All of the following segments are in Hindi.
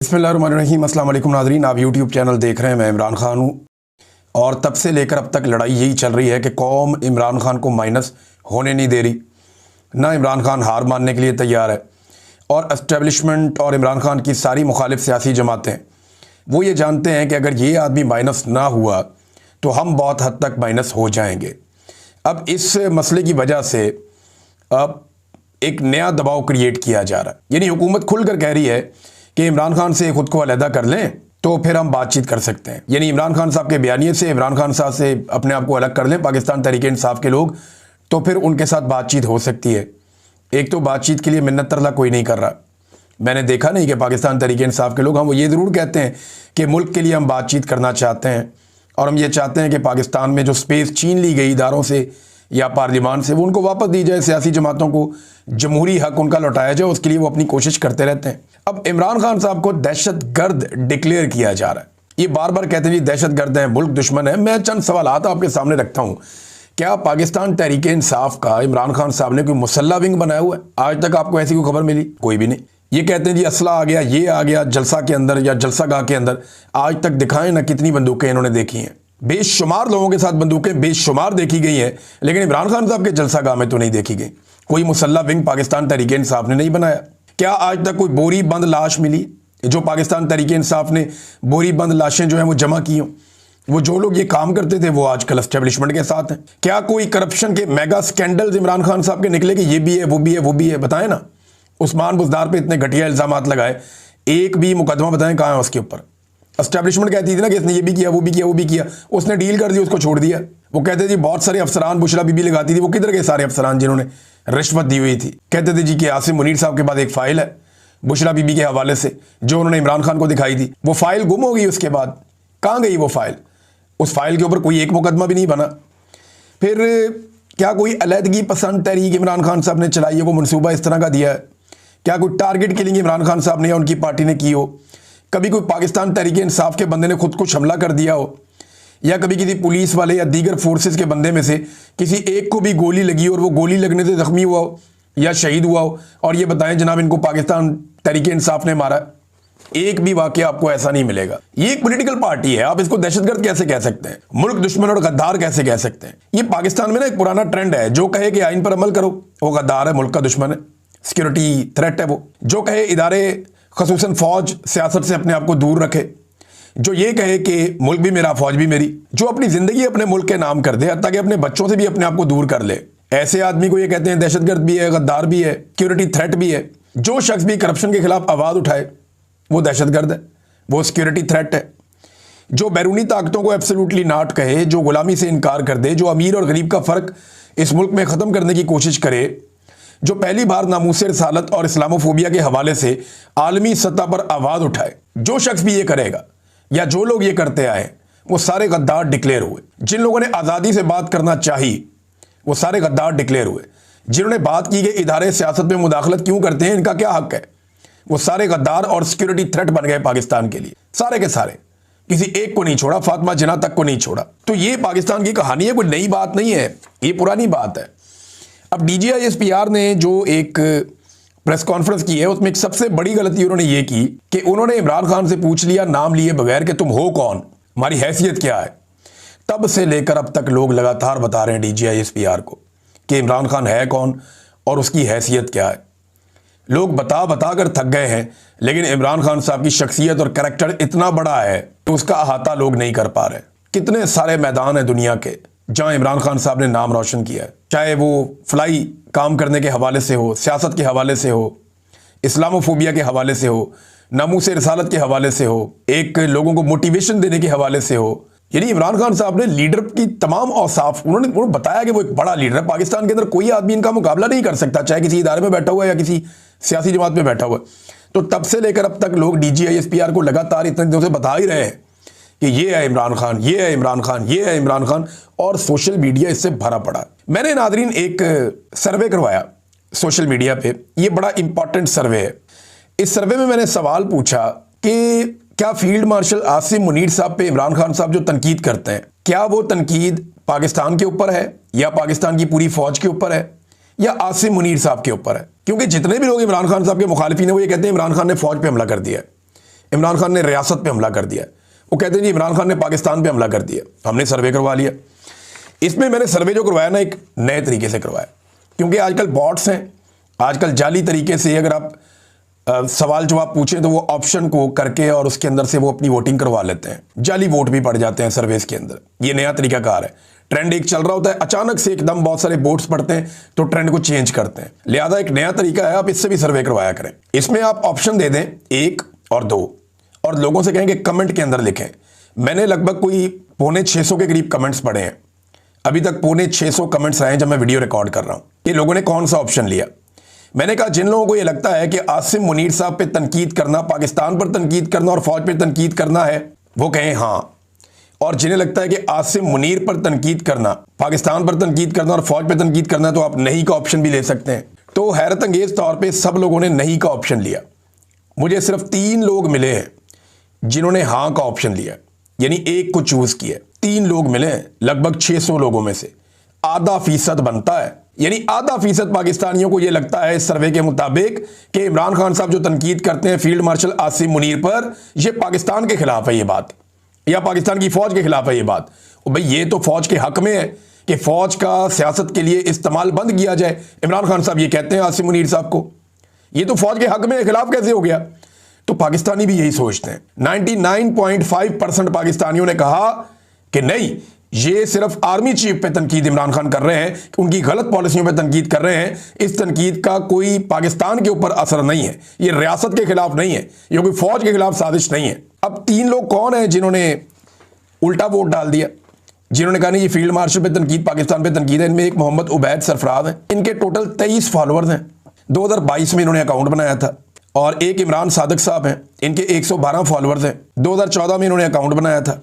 बिस्मिल्लाहिर्रहमानिर्रहीम। अस्सलाम वालेकुम नाज़रीन, आप यूट्यूब चैनल देख रहे हैं। मैं इमरान खान हूँ और तब से लेकर अब तक लड़ाई यही चल रही है कि कौम इमरान खान को माइनस होने नहीं दे रही। ना इमरान खान हार मानने के लिए तैयार है और एस्टेब्लिशमेंट और इमरान खान की सारी मुखालिफ सियासी जमातें वो ये जानते हैं कि अगर ये आदमी माइनस ना हुआ तो हम बहुत हद तक माइनस हो जाएंगे। अब इस मसले की वजह से अब एक नया दबाव क्रिएट किया जा रहा है, यानी हुकूमत खुलकर कह रही है कि इमरान खान से खुद को अलहदा कर लें तो फिर हम बातचीत कर सकते हैं। यानी इमरान खान साहब के बयानिए से इमरान खान साहब से अपने आप को अलग कर लें पाकिस्तान तहरीक इंसाफ के लोग, तो फिर उनके साथ बातचीत हो सकती है। एक तो बातचीत के लिए मिन्नत तरला कोई नहीं कर रहा। मैंने देखा नहीं कि पाकिस्तान तहरीक इंसाफ के लोग, हम वो ये ज़रूर कहते हैं कि मुल्क के लिए हम बातचीत करना चाहते हैं और हम ये चाहते हैं कि पाकिस्तान में जो स्पेस छीन ली गई इदारों से या पार्लियामान से वो उनको वापस दी जाए, सियासी जमातों को जमहूरी हक उनका लौटाया जाए, उसके लिए वो अपनी कोशिश करते रहते हैं। अब इमरान खान साहब को दहशत गर्द डिक्लेयर किया जा रहा है। ये बार बार कहते हैं जी दहशत गर्द है, मुल्क दुश्मन है। मैं चंद सवालात आपके सामने रखता हूँ। क्या पाकिस्तान तहरीक इंसाफ का इमरान खान साहब ने कोई मुसल्ला विंग बनाया हुआ है? आज तक आपको ऐसी कोई खबर मिली? कोई भी नहीं। ये कहते हैं जी असला आ गया, ये आ गया जलसा के अंदर या जलसा गाह के अंदर। आज तक दिखाएं ना कितनी बंदूकें इन्होंने देखी हैं। बेशुमार लोगों के साथ बंदूकें बेशुमार देखी गई हैं, लेकिन इमरान खान साहब के जलसा गाह में तो नहीं देखी गई। कोई मुसल्ला विंग पाकिस्तान तहरीक इंसाफ ने नहीं बनाया। क्या आज तक कोई बोरी बंद लाश मिली जो पाकिस्तान तहरीक इंसाफ ने बोरी बंद लाशें जो हैं वो जमा की हों? वो जो लोग ये काम करते थे वो आजकल एस्टेब्लिशमेंट के साथ हैं। क्या कोई करप्शन के मेगा स्कैंडल्स इमरान खान साहब के निकले कि ये भी है, वो भी है, वो भी है? बताएं ना। उस्मान बुज़दार पे इतने घटिया इल्जामात लगाए, एक भी मुकदमा बताएं कहाँ है उसके ऊपर? एस्टेब्लिशमेंट कहती थी ना कि इसने ये भी किया, वो भी किया, वो भी किया, उसने डील कर दी, उसको छोड़ दिया। वो कहते थे बहुत सारे अफसरान, बुशरा बीबी लगाती थी, वो किधर गए सारे अफसरान जिन्होंने रिश्वत दी हुई थी? कहते थे जी कि आसिम मुनीर साहब के पास एक फ़ाइल है बुशरा बीबी के हवाले से जो उन्होंने इमरान खान को दिखाई थी। वो फ़ाइल गुम हो गई, उसके बाद कहाँ गई वो फ़ाइल? उस फाइल के ऊपर कोई एक मुकदमा भी नहीं बना। फिर क्या कोई अलहदगी पसंद तहरीक इमरान खान साहब ने चलाई है, वो मनसूबा इस तरह का दिया है? क्या कोई टारगेट किलिंग इमरान खान साहब ने या उनकी पार्टी ने की हो? कभी कोई पाकिस्तान तहरीक इंसाफ के बंदे ने खुद को हमला कर दिया हो, या कभी किसी पुलिस वाले या दीगर फोर्सेस के बंदे में से किसी एक को भी गोली लगी और वो गोली लगने से जख्मी हुआ हो या शहीद हुआ हो और ये बताएं जनाब इनको पाकिस्तान तहरीक इंसाफ ने मारा? एक भी वाकया आपको ऐसा नहीं मिलेगा। ये एक पॉलिटिकल पार्टी है, आप इसको दहशतगर्द कैसे कह सकते हैं? मुल्क दुश्मन और गद्दार कैसे कह सकते हैं? ये पाकिस्तान में ना एक पुराना ट्रेंड है, जो कहे कि आइन पर अमल करो वो गद्दार है, मुल्क का दुश्मन है, सिक्योरिटी थ्रेट है। वो जो कहे इदारे खसूसन फौज सियासत से अपने आप को दूर रखे, जो ये कहे कि मुल्क भी मेरा फौज भी मेरी, जो अपनी जिंदगी अपने मुल्क के नाम कर दे ताकि अपने बच्चों से भी अपने आप को दूर कर ले, ऐसे आदमी को ये कहते हैं दहशतगर्द भी है, गद्दार भी है, सिक्योरिटी थ्रेट भी है। जो शख्स भी करप्शन के खिलाफ आवाज उठाए वो दहशतगर्द है, वो सिक्योरिटी थ्रेट है। जो बैरूनी ताकतों को एब्सोल्युटली नॉट कहे, जो गुलामी से इनकार कर दे, जो अमीर और गरीब का फ़र्क इस मुल्क में ख़त्म करने की कोशिश करे, जो पहली बार नामूस रसालत और इस्लामोफोबिया के हवाले से आलमी सतह पर आवाज़ उठाए, जो शख्स भी ये करेगा या जो लोग ये करते आए वो सारे गद्दार डिक्लेयर हुए। जिन लोगों ने आज़ादी से बात करना चाहिए वो सारे गद्दार डिक्लेयर हुए। जिन्होंने बात की कि इदारे सियासत में मुदाखलत क्यों करते हैं, इनका क्या हक है, वो सारे गद्दार और सिक्योरिटी थ्रेट बन गए पाकिस्तान के लिए, सारे के सारे। किसी एक को नहीं छोड़ा, फातिमा जिन्ना तक को नहीं छोड़ा। तो ये पाकिस्तान की कहानी है, कोई नई बात नहीं है, ये पुरानी बात है। अब DGISPR ने जो एक प्रेस कॉन्फ्रेंस की है उसमें एक सबसे बड़ी गलती उन्होंने ये की कि उन्होंने इमरान खान से पूछ लिया नाम लिए बगैर कि तुम हो कौन, हमारी हैसियत क्या है। तब से लेकर अब तक लोग लगातार बता रहे हैं DGISPR को कि इमरान खान है कौन और उसकी हैसियत क्या है। लोग बता बता कर थक गए हैं, लेकिन इमरान खान साहब की शख्सियत और करैक्टर इतना बड़ा है कि उसका अहाता लोग नहीं कर पा रहे। कितने सारे मैदान हैं दुनिया के जहां इमरान खान साहब ने नाम रोशन किया है, चाहे वो फ्लाई काम करने के हवाले से हो, सियासत के हवाले से हो, इस्लामोफोबिया के हवाले से हो, नामूस रसालत के हवाले से हो, एक लोगों को मोटिवेशन देने के हवाले से हो। यानी इमरान खान साहब ने लीडर की तमाम औसाफ उन्होंने बताया कि वो एक बड़ा लीडर है। पाकिस्तान के अंदर कोई आदमी इनका मुकाबला नहीं कर सकता, चाहे किसी इदारे में बैठा हुआ है या किसी सियासी जमात में बैठा हुआ है। तो तब से लेकर अब तक लोग DGISPR को लगातार इतने दिनों से बता ही रहे हैं कि ये है इमरान खान, ये है इमरान खान, ये है इमरान खान, और सोशल मीडिया इससे भरा पड़ा। मैंने नादरीन एक सर्वे करवाया सोशल मीडिया पे, ये बड़ा इंपॉर्टेंट सर्वे है। इस सर्वे में मैंने सवाल पूछा कि क्या फील्ड मार्शल आसिम मुनीर साहब पे इमरान खान साहब जो तनकीद करते हैं, क्या वो तनकीद पाकिस्तान के ऊपर है या पाकिस्तान की पूरी फौज के ऊपर है या आसिम मुनीर साहब के ऊपर है? क्योंकि जितने भी लोग इमरान खान साहब के मुखालिफिन हैं वो ये कहते हैं इमरान खान ने फौज पे हमला कर दिया है, इमरान खान ने रियासत पे हमला कर दिया। वो कहते हैं जी इमरान खान ने पाकिस्तान पे हमला कर दिया। हमने सर्वे करवा लिया। इसमें मैंने सर्वे जो करवाया ना एक नए तरीके से करवाया, क्योंकि आजकल बॉट्स हैं, आजकल जाली तरीके से अगर आप सवाल जवाब पूछें तो वो ऑप्शन को करके और उसके अंदर से वो अपनी वोटिंग करवा लेते हैं, जाली वोट भी पड़ जाते हैं सर्वेस के अंदर। ये नया तरीकाकार है। ट्रेंड एक चल रहा होता है, अचानक से एकदम बहुत सारे वोट्स पड़ते हैं तो ट्रेंड को चेंज करते हैं। लिहाजा एक नया तरीका है, आप इससे भी सर्वे करवाया करें। इसमें आप ऑप्शन दे दें 1 और 2 और लोगों से कहेंगे कमेंट के अंदर लिखें। मैंने लगभग कोई 650 के करीब कमेंट्स पढ़े हैं अभी तक। 650 कमेंट्स आए जब मैं वीडियो रिकॉर्ड कर रहा हूं कि लोगों ने कौन सा ऑप्शन लिया। मैंने कहा जिन लोगों को यह लगता है कि आसिम मुनीर साहब पे तनकीद करना, पाकिस्तान पर तनकीद करना और फौज पे तनकीद करना है, वो कहें हाँ। और जिन्हें लगता है कि आसिम मुनीर पर तनकीद करना, पाकिस्तान पर तनकीद करना और फौज पे तनकीद करना, तो आप नहीं का ऑप्शन भी ले सकते हैं। तो हैरत अंगेज तौर पर सब लोगों ने नहीं का ऑप्शन लिया। मुझे सिर्फ 3 लोग मिले हैं जिन्होंने हाँ का ऑप्शन लिया, यानी 1 को चूज किया। 3 लोग मिले हैं लगभग 600 लोगों में से। आधा फीसद बनता है, यानी आधा फीसद पाकिस्तानियों को यह लगता है इस सर्वे के मुताबिक कि इमरान खान साहब जो तनकीद करते हैं फील्ड मार्शल आसिम मुनीर पर, यह पाकिस्तान के खिलाफ है ये बात, या पाकिस्तान की फौज के खिलाफ है ये बात। भाई ये तो फौज के हक में है कि फौज का सियासत के लिए इस्तेमाल बंद किया जाए। इमरान खान साहब ये कहते हैं आसिम मुनीर साहब को, ये तो फौज के हक में, खिलाफ कैसे हो गया? तो पाकिस्तानी भी यही सोचते हैं। 99.5% पाकिस्तानियों ने कहा कि नहीं, ये सिर्फ आर्मी चीफ पे तनकीद इमरान खान कर रहे हैं, उनकी गलत पॉलिसियों पे तनकीद कर रहे हैं। इस तनकीद का कोई पाकिस्तान के ऊपर असर नहीं है, ये रियासत के खिलाफ नहीं है, ये कोई फौज के खिलाफ साजिश नहीं है। अब 3 लोग कौन है जिन्होंने उल्टा वोट डाल दिया, जिन्होंने कहा नहीं ये फील्ड मार्शल पे तनकीद, पाकिस्तान पे तनकीद है? इनमें एक मोहम्मद उबैद सरफराज है, इनके टोटल 23 फॉलोअर्स हैं। 2022 में इन्होंने अकाउंट बनाया था। और एक इमरान सादिक साहब हैं, इनके 112 फॉलोअर्स हैं। 2014 में इन्होंने अकाउंट बनाया था।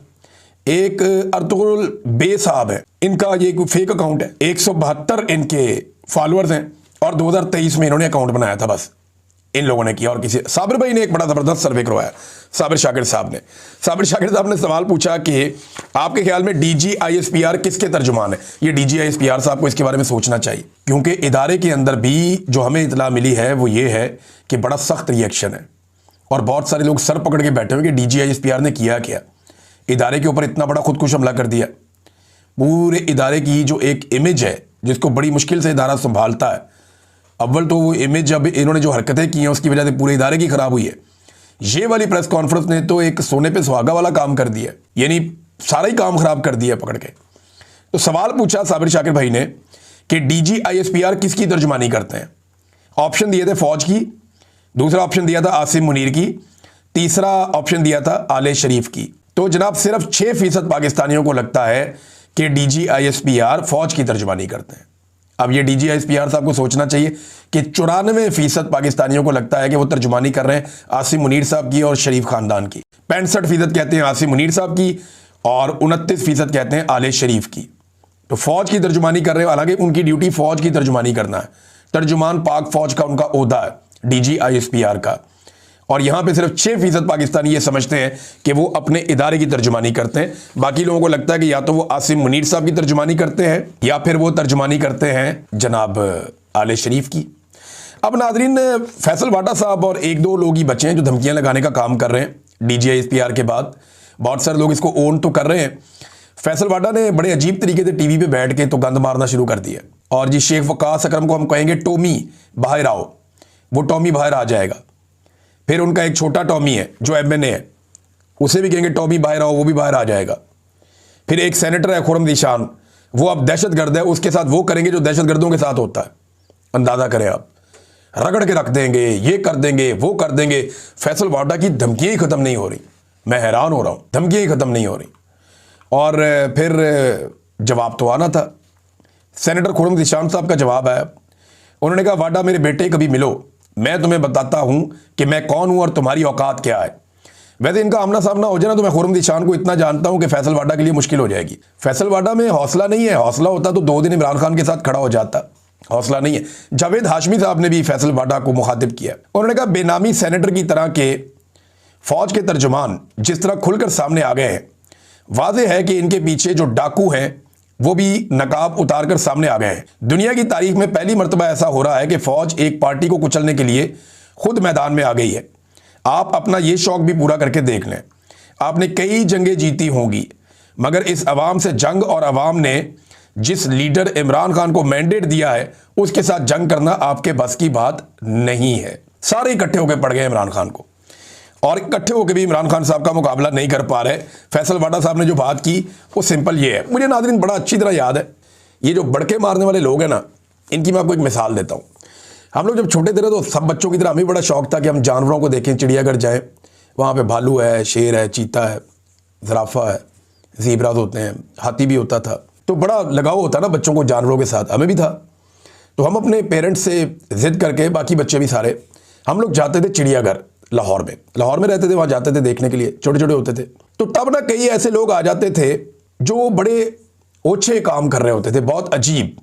एक अर्तुगरुल बे साहब है, इनका ये कोई फेक अकाउंट है, 172 इनके फॉलोअर्स हैं और 2023 में इन्होंने अकाउंट बनाया था। बस इन लोगों ने किया। और किसी साबिर भाई ने एक बड़ा जबरदस्त सर्वे करवाया, साबिर शाकिर साहब ने सवाल पूछा कि आपके ख्याल में DGISPR किसके तर्जुमान है? ये DGISPR साहब को इसके बारे में सोचना चाहिए, क्योंकि इदारे के अंदर भी जो हमें इतला मिली है वो ये है कि बड़ा सख्त रिएक्शन है और बहुत सारे लोग सर पकड़ के बैठे हुए कि DGISPR ने किया क्या, इदारे के ऊपर इतना बड़ा खुदकुश हमला कर दिया। पूरे इदारे की जो एक इमेज है जिसको बड़ी मुश्किल से इदारा संभालता है, अव्वल तो वो इमेज जब इन्होंने जो हरकतें की हैं उसकी वजह से पूरे इदारे की खराब हुई है। ये वाली प्रेस कॉन्फ्रेंस ने तो एक सोने पे सुहागा वाला काम कर दिया, यानी सारा ही काम खराब कर दिया पकड़ के। तो सवाल पूछा साबिर शाकिर भाई ने कि DGISPR किसकी तर्जुमानी करते हैं? ऑप्शन दिए थे फौज की, दूसरा ऑप्शन दिया था आसिम मुनीर की, तीसरा ऑप्शन दिया था आले शरीफ की। तो जनाब सिर्फ 6% पाकिस्तानियों को लगता है कि DGISPR फौज की तर्जुमानी करते हैं। अब ये DGISPR साहब को सोचना चाहिए कि 94% पाकिस्तानियों को लगता है कि वो तर्जुमानी कर रहे हैं आसिम मुनीर साहब की और शरीफ खानदान की। 65% कहते हैं आसिम मुनीर साहब की और 29% कहते हैं आले शरीफ की। तो फौज की तर्जुमानी कर रहे हैं, हालांकि उनकी ड्यूटी फौज की तर्जुमानी करना है। तर्जुमान पाक फौज का उनका ओहदा है DGISPR का। और यहां पे सिर्फ 6% पाकिस्तानी ये समझते हैं कि वो अपने इदारे की तर्जुमानी करते हैं। बाकी लोगों को लगता है कि या तो वो आसिम मुनीर साहब की तर्जुमानी करते हैं या फिर वो तर्जुमानी करते हैं जनाब आले शरीफ की। अब नाजरीन, फैसल वाटा साहब और 1-2 लोग ही बचे हैं जो धमकियां लगाने का काम कर रहे हैं DGISPR के बाद। बहुत सारे लोग इसको ओन तो कर रहे हैं। फैसल वाटा ने बड़े अजीब तरीके से टीवी पे बैठ के तो गंद मारना शुरू कर दिया। और जी शेख वकास अकरम को हम कहेंगे टॉमी बाहर आओ, वो टॉमी बाहर आ जाएगा। फिर उनका एक छोटा टॉमी है जो MNA है, उसे भी कहेंगे टॉमी बाहर आओ, वो भी बाहर आ जाएगा। फिर एक सेनेटर है खुर्रम निशान, वो अब दहशतगर्द है, उसके साथ वो करेंगे जो दहशतगर्दों के साथ होता है। अंदाजा करें आप, रगड़ के रख देंगे, ये कर देंगे, वो कर देंगे। फैसल वाटा की धमकियां ही खत्म नहीं हो रही, मैं हैरान हो रहा हूं, धमकियां ही खत्म नहीं हो रही। और फिर जवाब तो आना था। सेनेटर खुर्रम निशान साहब का जवाब है, उन्होंने कहा वाटा मेरे बेटे कभी मिलो, मैं तुम्हें बताता हूं कि मैं कौन हूं और तुम्हारी औकात क्या है। वैसे इनका आमना सामना हो जाए ना तो मैं खुर्रम निशान को इतना जानता हूं कि फैसल वाटा के लिए मुश्किल हो जाएगी। फैसल वाटा में हौसला नहीं है, हौसला होता तो 2 दिन इमरान खान के साथ खड़ा हो जाता, हौसला नहीं है। जावेद हाशमी साहब ने भी फैसल वाटा को मुखातिब किया, उन्होंने कहा बेनामी सेनेटर की तरह के फौज के तर्जुमान जिस तरह खुलकर सामने आ गए हैं, वाज़ेह है कि इनके पीछे जो डाकू हैं वो भी नकाब उतारकर सामने आ गए हैं। दुनिया की तारीख में पहली मर्तबा ऐसा हो रहा है कि फौज एक पार्टी को कुचलने के लिए खुद मैदान में आ गई है। आप अपना ये शौक भी पूरा करके देख लें। आपने कई जंगें जीती होंगी, मगर इस अवाम से जंग और अवाम ने जिस लीडर इमरान खान को मैंडेट दिया है उसके साथ जंग करना आपके बस की बात नहीं है। सारे इकट्ठे होकर पड़ गए इमरान खान को, और इकट्ठे होकर भी इमरान खान साहब का मुकाबला नहीं कर पा रहे। फैसल वाडा साहब ने जो बात की वो सिंपल ये है, मुझे नाज़रीन बड़ा अच्छी तरह याद है। ये जो बड़के मारने वाले लोग हैं ना, इनकी मैं आपको एक मिसाल देता हूँ। हम लोग जब छोटे थे तो सब बच्चों की तरह हमें बड़ा शौक था कि हम जानवरों को देखें, चिड़ियाघर जाएं, वहाँ पे भालू है, शेर है, चीता है, ज़राफ़ा है, ज़ीब्रास होते हैं, हाथी भी होता था। तो बड़ा लगाव होता ना बच्चों को जानवरों के साथ, हमें भी था। तो हम अपने पेरेंट्स से ज़िद करके, बाकी बच्चे भी सारे, हम लोग जाते थे चिड़ियाघर। लाहौर में रहते थे, वहाँ जाते थे देखने के लिए, छोटे छोटे होते थे। तो तब ना कई ऐसे लोग आ जाते थे जो बड़े ओछे काम कर रहे होते थे, बहुत अजीब,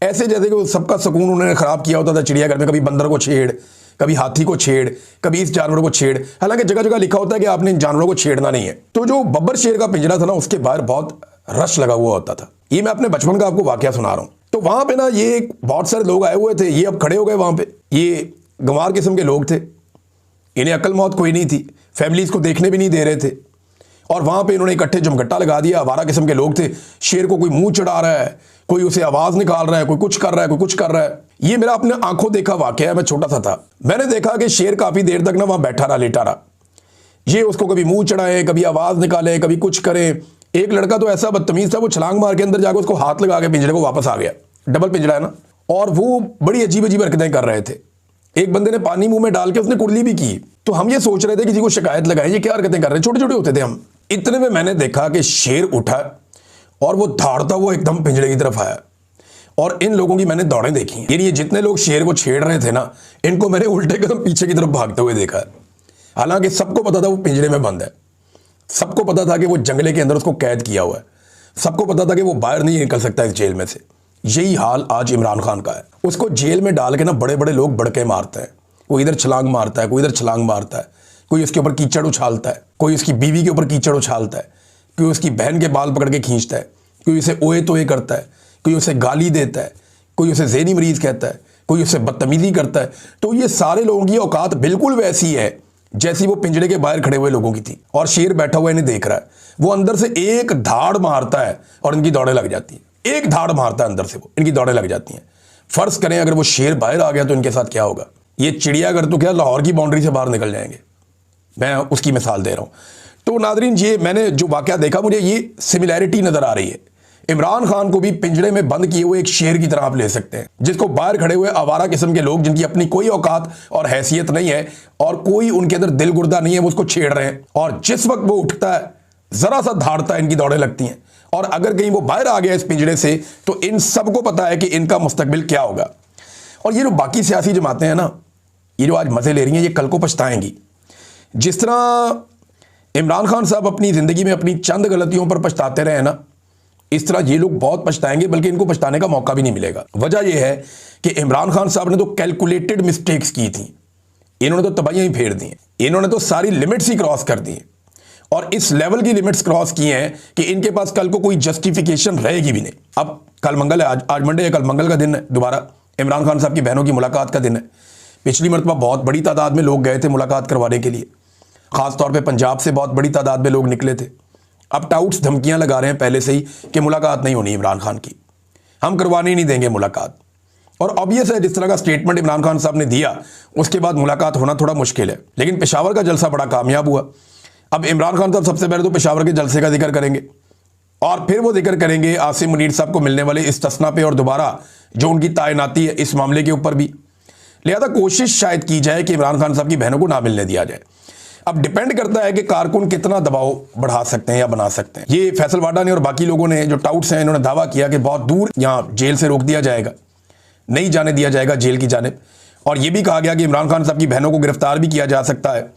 ऐसे जैसे कि सबका सुकून उन्होंने ख़राब किया होता था चिड़ियाघर में। कभी बंदर को छेड़, कभी हाथी को छेड़, कभी इस जानवर को छेड़। हालांकि जगह जगह लिखा होता है कि आपने इन जानवरों को छेड़ना नहीं है। तो जो बब्बर शेर का पिंजरा था ना, उसके बाहर बहुत रश लगा हुआ होता था। ये मैं अपने बचपन का आपको वाकया सुना रहा हूँ। तो वहां पे ना ये बहुत सारे लोग आए हुए थे, ये अब खड़े हो गए वहां पे। ये गंवार किस्म के लोग थे, इन्हें अकल मौत कोई नहीं थी, फैमिलीज को देखने भी नहीं दे रहे थे, और वहां पे इन्होंने इकट्ठे जमघट्टा लगा दिया। आवारा किस्म के लोग थे। शेर को कोई मुंह चढ़ा रहा है, कोई उसे आवाज निकाल रहा है, कोई कुछ कर रहा है, कोई कुछ कर रहा है। ये मेरा अपने आंखों देखा वाकया है। मैं छोटा सा था, मैंने देखा कि शेर काफी देर तक ना वहां बैठा रहा, लेटा रहा। ये उसको कभी मुंह चढ़ाए, कभी आवाज निकाले, कभी कुछ करे। एक लड़का तो ऐसा बदतमीज था, वो छलांग मार के अंदर जाकर उसको हाथ लगा के पिंजरे को वापस आ गया। डबल पिंजरा है ना, और वो बड़ी अजीब अजीब हरकतें कर रहे थे। एक बंदे ने पानी मुंह में डाल के उसने कुर्ली भी की। तो हम ये सोच रहे थे किसी को शिकायत लगाए, ये क्या हरकतें कर रहे हैं, छोटे छोटे होते थे हम। इतने में मैंने देखा कि शेर उठा और वो दौड़ता हुआ एकदम पिंजरे की तरफ आया, और इन लोगों की मैंने दौड़ें देखी। ये जितने लोग शेर को छेड़ रहे थे ना, इनको मैंने उल्टे कदम पीछे की तरफ भागते हुए देखा। हालांकि सबको पता था वो पिंजरे में बंद है, सबको पता था कि वो जंगले के अंदर उसको कैद किया हुआ है, सबको पता था कि वो बाहर नहीं निकल सकता इस जेल में से। यही हाल आज इमरान खान का है। उसको जेल में डाल के ना बड़े बड़े लोग बड़के मारते हैं। कोई इधर छलांग मारता है, कोई इधर छलांग मारता है, कोई उसके ऊपर कीचड़ उछालता है, कोई उसकी बीवी के ऊपर कीचड़ उछालता है, कोई उसकी बहन के बाल पकड़ के खींचता है, कोई उसे ओए तोए करता है, कोई उसे गाली देता है, कोई उसे ज़हनी मरीज कहता है, कोई उससे बदतमीजी करता है। तो ये सारे लोगों की औकात बिल्कुल वैसी है जैसी वो पिंजरे के बाहर खड़े हुए लोगों की थी। और शेर बैठा हुआ इन्हें देख रहा है, वो अंदर से एक धाड़ मारता है और इनकी दौड़ें लग जाती हैं। एक धाड़ मारता है अंदर से, वो इनकी दौड़ें लग जाती हैं। फर्ज करें अगर वो शेर बाहर आ गया तो इनके साथ क्या होगा। ये चिड़ियाघर तो क्या, लाहौर की बाउंड्री से बाहर निकल जाएंगे। मैं उसकी मिसाल दे रहा हूं। तो नादरीन, ये मैंने जो वाकया देखा, मुझे ये सिमिलैरिटी नजर आ रही है। इमरान खान को भी पिंजरे में बंद किए हुए एक शेर की तरह आप ले सकते हैं, जिसको बाहर खड़े हुए आवारा किस्म के लोग, जिनकी अपनी कोई औकात और हैसियत नहीं है और कोई उनके अंदर दिल गुर्दा नहीं है, वो उसको छेड़ रहे हैं। और जिस वक्त वो उठता है, जरा सा धाड़ता है, इनकी दौड़ें लगती हैं। और अगर कहीं वो बाहर आ गया इस पिंजरे से, तो इन सबको पता है कि इनका मुस्तकबिल क्या होगा। और ये जो बाकी सियासी जमातें हैं ना, ये जो आज मजे ले रही हैं, ये कल को पछताएंगी। जिस तरह इमरान खान साहब अपनी जिंदगी में अपनी चंद गलतियों पर पछताते रहे ना, इस तरह ये लोग बहुत पछताएंगे, बल्कि इनको पछताने का मौका भी नहीं मिलेगा। वजह यह है कि इमरान खान साहब ने तो कैलकुलेटेड मिस्टेक्स की थी, इन्होंने तो तबाहियां ही फेर दी, इन्होंने तो सारी लिमिट्स ही क्रॉस कर दी, और इस लेवल की लिमिट्स क्रॉस की हैं कि इनके पास कल को कोई जस्टिफिकेशन रहेगी भी नहीं। अब कल मंगल है, आज मंडे है, कल मंगल का दिन है, दोबारा इमरान खान साहब की बहनों की मुलाकात का दिन है। पिछली मरतबा बहुत बड़ी तादाद में लोग गए थे मुलाकात करवाने के लिए, खासतौर पे पंजाब से बहुत बड़ी तादाद में लोग निकले थे। अब टाउट्स धमकियां लगा रहे हैं पहले से ही कि मुलाकात नहीं होनी इमरान खान की, हम करवाने ही नहीं देंगे मुलाकात। और ऑब्वियस है, जिस तरह का स्टेटमेंट इमरान खान साहब ने दिया, उसके बाद मुलाकात होना थोड़ा मुश्किल है। लेकिन पेशावर का जलसा बड़ा कामयाब हुआ। अब इमरान खान साहब सबसे पहले तो पेशावर के जलसे का जिक्र करेंगे, और फिर वो जिक्र करेंगे आसिम मुनीर साहब को मिलने वाले इस्तिस्ना पे, और दोबारा जो उनकी तैनाती है इस मामले के ऊपर भी। लिहाजा कोशिश शायद की जाए कि इमरान खान साहब की बहनों को ना मिलने दिया जाए। अब डिपेंड करता है कि कारकुन कितना दबाव बढ़ा सकते हैं या बना सकते हैं। ये फैसल वाडा ने और बाकी लोगों ने जो टाउट्स हैं, इन्होंने दावा किया कि बहुत दूर यहाँ जेल से रोक दिया जाएगा, नहीं जाने दिया जाएगा जेल की जानिब। और ये भी कहा गया कि इमरान खान साहब की बहनों को गिरफ्तार भी किया जा सकता है।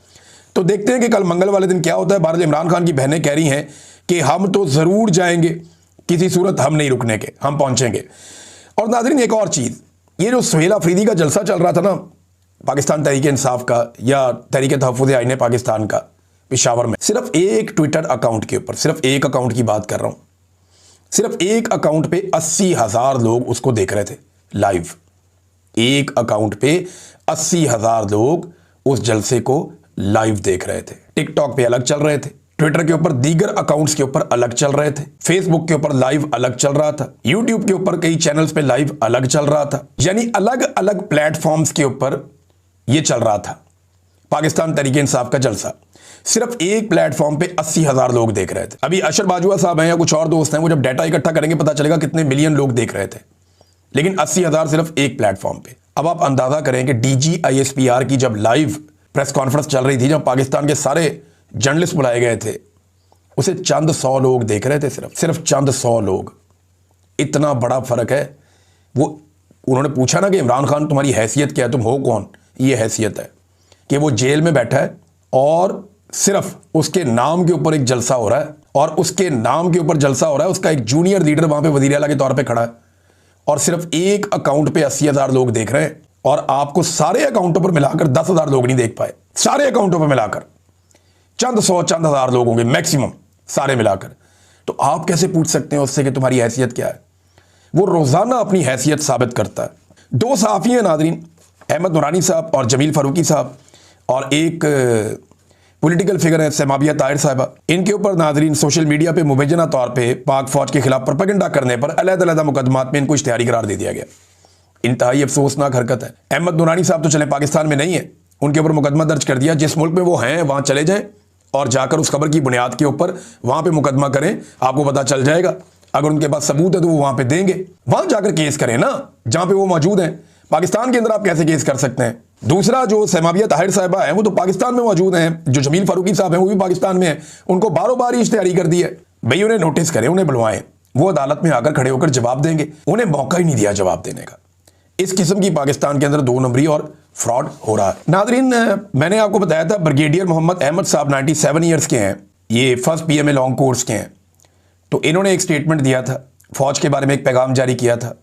तो देखते हैं कि कल मंगल वाले दिन क्या होता है। बहरहाल इमरान खान की बहनें कह रही हैं कि हम तो ज़रूर जाएंगे, किसी सूरत हम नहीं रुकने के, हम पहुंचेंगे। और नाज़रीन, एक और चीज़, ये जो सुहेल अफरीदी का जलसा चल रहा था ना पाकिस्तान तहरीक इंसाफ का या तहरीक तहफ़्फ़ुज़ आईन पाकिस्तान का पेशावर में, सिर्फ एक ट्विटर अकाउंट के ऊपर, सिर्फ एक अकाउंट की बात कर रहा हूँ, सिर्फ एक अकाउंट पे 80,000 लोग उसको देख रहे थे लाइव। एक अकाउंट पे 80,000 लोग उस जलसे को लाइव देख रहे थे, टिकटॉक पे अलग चल रहे थे, ट्विटर के ऊपर दीगर अकाउंट्स के ऊपर अलग चल रहे थे, फेसबुक के ऊपर लाइव अलग चल रहा था, यूट्यूब के ऊपर कई चैनल्स पे लाइव अलग चल रहा था। यानी अलग अलग प्लेटफॉर्म्स के ऊपर यह चल रहा था पाकिस्तान तहरीक इंसाफ का जलसा। सिर्फ एक प्लेटफॉर्म पे 80,000 लोग देख रहे थे। अभी अशर बाजवा साहब हैं या कुछ और दोस्त हैं, वो जब डाटा इकट्ठा करेंगे पता चलेगा कितने मिलियन लोग देख रहे थे, लेकिन 80,000 सिर्फ एक प्लेटफॉर्म पे। अब आप अंदाजा करें कि DGISPR की जब लाइव प्रेस कॉन्फ्रेंस चल रही थी, जब पाकिस्तान के सारे जर्नलिस्ट बुलाए गए थे, उसे चंद 100 लोग देख रहे थे, सिर्फ चंद 100 लोग। इतना बड़ा फर्क है। वो उन्होंने पूछा ना कि इमरान खान तुम्हारी हैसियत क्या है, तुम हो कौन? ये हैसियत है कि वो जेल में बैठा है और सिर्फ उसके नाम के ऊपर एक जलसा हो रहा है, और उसके नाम के ऊपर जलसा हो रहा है, उसका एक जूनियर लीडर वहां पे वजीर आला के तौर पे खड़ा है, और सिर्फ एक अकाउंट पे 80,000 लोग देख रहे हैं। और आपको सारे अकाउंटों पर मिलाकर 10,000 लोग नहीं देख पाए। सारे अकाउंटों पर मिलाकर चंद 100 चंद हजार लोग होंगे मैक्सिमम, सारे मिलाकर। तो आप कैसे पूछ सकते हैं उससे कि तुम्हारी हैसियत क्या है? वो रोजाना अपनी हैसियत साबित करता है। दो सहाफ़ी हैं नादरीन, अहमद नूरानी साहब और जमील फारूकी साहब, और एक पॉलिटिकल फिगर है सेमाबिया ताहिर साहबा। इनके ऊपर नादरीन सोशल मीडिया पे मुबैना तौर पे पाक फौज के खिलाफ प्रोपेगेंडा करने पर अलग-अलग मुकदमात में इनको इश्तिहारी करार दे दिया गया। इंतहाई अफसोसनाक हरकत है। अहमद नूरानी साहब तो चले पाकिस्तान में नहीं है, उनके ऊपर मुकदमा दर्ज कर दिया। जिस मुल्क में वो हैं वहां चले जाएं और जाकर उस खबर की बुनियाद के ऊपर वहां पे मुकदमा करें, आपको पता चल जाएगा। अगर उनके पास सबूत है तो वो वहां पे देंगे, वहां जाकर केस करें ना, जहां पे वो मौजूद हैं। पाकिस्तान के अंदर आप कैसे केस कर सकते हैं? दूसरा, जो सेमाबिया ताहिर साहबा है वो तो पाकिस्तान में मौजूद हैं, जो जमील फारूकी साहब हैं वो भी पाकिस्तान में हैं। उनको बारों बार इश्तिहारी कर दी है, भाई उन्हें नोटिस करें, उन्हें बुलवाएं, वो अदालत में आकर खड़े होकर जवाब देंगे। उन्हें मौका ही नहीं दिया जवाब देने का। इस किस्म की पाकिस्तान के अंदर 2 नंबरी और फ्रॉड हो रहा है। नादरीन, मैंने आपको बताया था ब्रिगेडियर मोहम्मद अहमद साहब 97 ईयर्स के हैं, ये फर्स्ट PMA लॉन्ग कोर्स के हैं। तो इन्होंने एक स्टेटमेंट दिया था, फौज के बारे में एक पैगाम जारी किया था।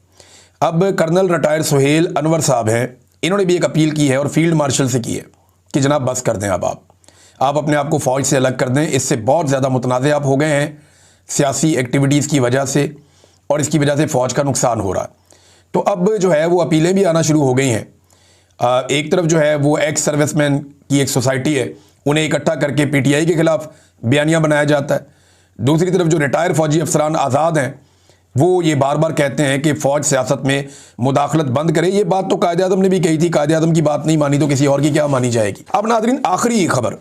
अब कर्नल रिटायर्ड सुहेल अनवर साहब हैं, इन्होंने भी एक अपील की है और फील्ड मार्शल से की है कि जनाब बस कर दें, अब आप अपने आप को फ़ौज से अलग कर दें। इससे बहुत ज़्यादा मुतनाज़ आप हो गए हैं सियासी एक्टिविटीज़ की वजह से, और इसकी वजह से फ़ौज का नुकसान हो रहा है। तो अब जो है वो अपीलें भी आना शुरू हो गई हैं। एक तरफ जो है वो एक्स सर्विसमैन की एक सोसाइटी है, उन्हें इकट्ठा करके PTI के खिलाफ बयानिया बनाया जाता है। दूसरी तरफ जो रिटायर फ़ौजी अफसरान आज़ाद हैं वो ये बार बार कहते हैं कि फ़ौज सियासत में मुदाखलत बंद करे। ये बात तो कायदे आज़म ने भी कही थी, कायदे आज़म की बात नहीं मानी तो किसी और की क्या मानी जाएगी। अब नाज़रीन, आखिरी खबर,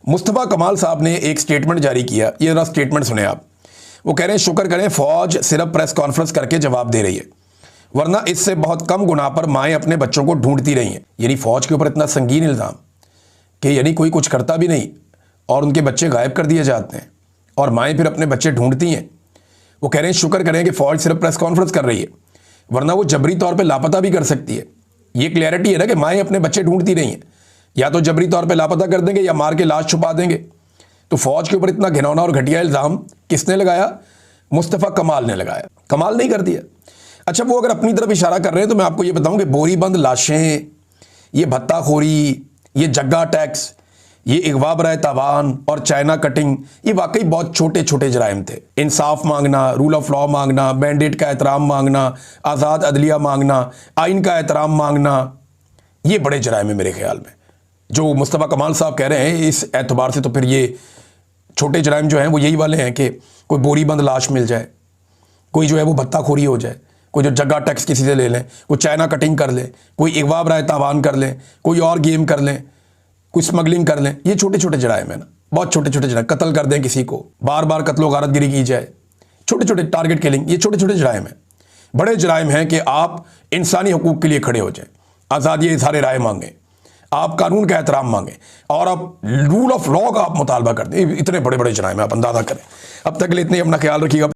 मुस्तफ़ा कमाल साहब ने एक स्टेटमेंट जारी किया। ये जरा स्टेटमेंट सुने आप। वो कह रहे हैं शुक्र करें फ़ौज सिर्फ प्रेस कॉन्फ्रेंस करके जवाब दे रही है, वरना इससे बहुत कम गुनाह पर माएँ अपने बच्चों को ढूंढती रही हैं। यानी फ़ौज के ऊपर इतना संगीन इल्ज़ाम कि यानी कोई कुछ करता भी नहीं और उनके बच्चे गायब कर दिए जाते हैं और माएँ फिर अपने बच्चे ढूंढती हैं। वो कह रहे हैं शुक्र करें कि फ़ौज सिर्फ प्रेस कॉन्फ्रेंस कर रही है, वरना वो जबरी तौर पे लापता भी कर सकती है। ये क्लैरिटी है ना कि माएँ अपने बच्चे ढूंढती रही हैं, या तो जबरी तौर पे लापता कर देंगे या मार के लाश छुपा देंगे। तो फ़ौज के ऊपर इतना घिनौना और घटिया इल्ज़ाम किसने लगाया? मुस्तफ़ा कमाल ने लगाया। कमाल नहीं कर दिया। अच्छा, वो अगर अपनी तरफ इशारा कर रहे हैं तो मैं आपको ये बताऊं कि बोरीबंद लाशें, ये भत्ताखोरी, ये जग्गा टैक्स, ये अगवा बराए तावान और चाइना कटिंग, ये वाकई बहुत छोटे छोटे जराइम थे। इंसाफ मांगना, रूल ऑफ लॉ मांगना, मैंडेट का एहतराम मांगना, आज़ाद अदलिया मांगना, आइन का एहतराम मांगना, ये बड़े जराइम है मेरे ख्याल में। जो मुस्तफ़ा कमाल साहब कह रहे हैं इस एतबार से तो फिर ये छोटे जराइम जो हैं वो यही वाले हैं कि कोई बोरीबंद लाश मिल जाए, कोई जो है वो भत्ताखोरी हो जाए, कोई जो जगह टैक्स किसी से ले लें, कोई चाइना कटिंग कर ले, कोई अगवा बराए तावान कर लें, कोई और गेम कर लें, कोई स्मगलिंग कर लें। ये छोटे छोटे जराइम है ना, बहुत छोटे छोटे जराइम। कत्ल कर दें किसी को, बार बार कत्लो गारतगिरी की जाए, छोटे छोटे टारगेट किलिंग, ये छोटे छोटे जराइम हैं। बड़े जराइम हैं कि आप इंसानी हकूक़ के लिए खड़े हो जाएं, आज़ादी इज़हार राय मांगें, आप कानून का एहतराम मांगें और आप रूल ऑफ लॉ का आप मुतालबा कर दें। इतने बड़े बड़े जराइम हैं, आप अंदाज़ा करें। अब तक के लिए इतने, अपना ख्याल रखिएगा।